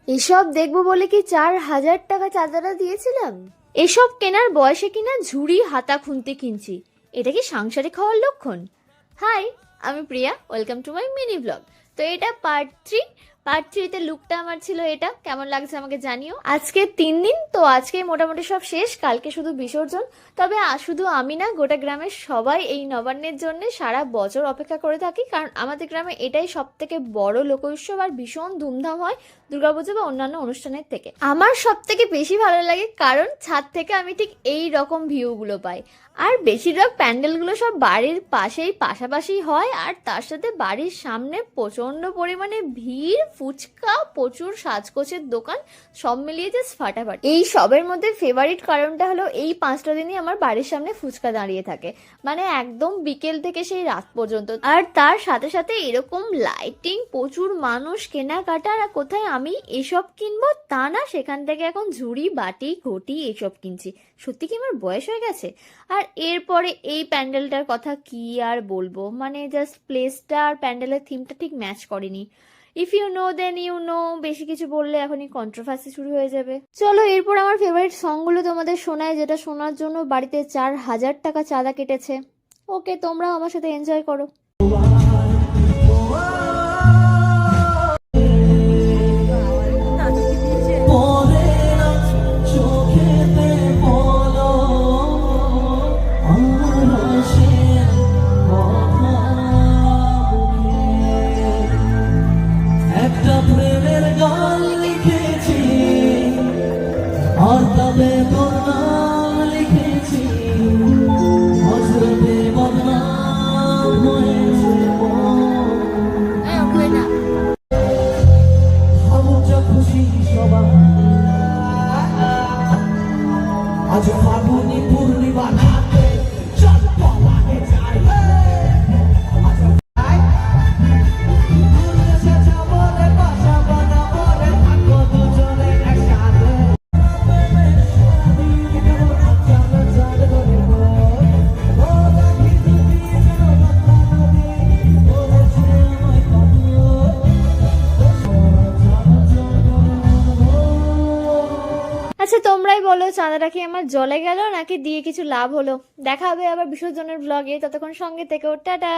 এসব দেখবো বলে কি 4,000 টাকা চাঁদাটা দিয়েছিলাম? এসব কেনার বয়সে কিনা ঝুড়ি হাতা খুনতে কিনছি, এটা কি সাংসারিক হওয়ার লক্ষণ? হাই, আমি Priya, welcome to my mini blog. তো এটা পার্ট 3 তে লুকটা আমার ছিল এটা, কেমন লাগছে আমাকে জানিও। আজকে 3 দিন তো, আজকে মোটামুটি সব শেষ, কালকে শুধু বিসর্জন। তবে শুধু আমি না, গোটা গ্রামের সবাই এই নবান্নের জন্য সারা বছর অপেক্ষা করে থাকি, কারণ আমাদের গ্রামে এটাই সব থেকে বড় লোক উৎসব আর ভীষণ ধুমধাম হয় দুর্গাপুজো বা অন্যান্য অনুষ্ঠানের থেকে। আমার সব থেকে বেশি ভালো লাগে কারণ ছাদ থেকে আমি ঠিক এই রকম ভিউগুলো পাই। আর বেশিরভাগ প্যান্ডেলগুলো সব বাড়ির পাশেই পাশাপাশি হয়, আর তার সাথে বাড়ির সামনে প্রচন্ড পরিমাণে ভিড়, ফুচকা, প্রচুর সাজগোছের দোকান, সব মিলিয়ে জাস্ট ফাটাফাটি। এই সবের মধ্যে ফেভারিট কারণটা হলো এই 5টা দিনই আমার বাড়ির সামনে ফুচকা দাঁড়িয়ে থাকে, মানে একদম বিকেল থেকে সেই রাত পর্যন্ত। আর তার সাথে সাথে এরকম লাইটিং, প্রচুর মানুষ, কেনাকাটা। আর কোথায় আমি এসব কিনবো তা না, সেখান থেকে এখন ঝুড়ি, বাটি, ঘটি এসব কিনছি। সত্যি কি আমার বয়স হয়ে গেছে? আর এরপরে এই প্যান্ডেলটার কথা কি আর বলবো, মানে জাস্ট প্লেসটা আর প্যান্ডেলের থিমটা ঠিক ম্যাচ করেনি। If you know then you know, বেশি কিছু বললে এখনই কন্ট্রোভার্সি শুরু হয়ে যাবে। চলো এরপর আমার ফেভারিট সংগুলো তোমাদের শোনায়, যেটা শোনার জন্য বাড়িতে 4,000 টাকা চাঁদা কেটেছে। ওকে, তোমরাও আমার সাথে এনজয় করো। একটা প্রেমের গান লিখেছি আর তবে তোর নাম লিখেছি, হজরতে বদনাম হয়েছে যা খুশি সবাই। আজ ফাগুনি পূর্ণিমা রাতে চল পালাতে যাই। আচ্ছা তোমরাই বলো, চাঁদাটা কি আমার জলে গেল নাকি দিয়ে কিছু লাভ হলো? দেখা হবে আবার বিসর্জনের ব্লগে, ততক্ষণ সঙ্গে থেকো, টাটা।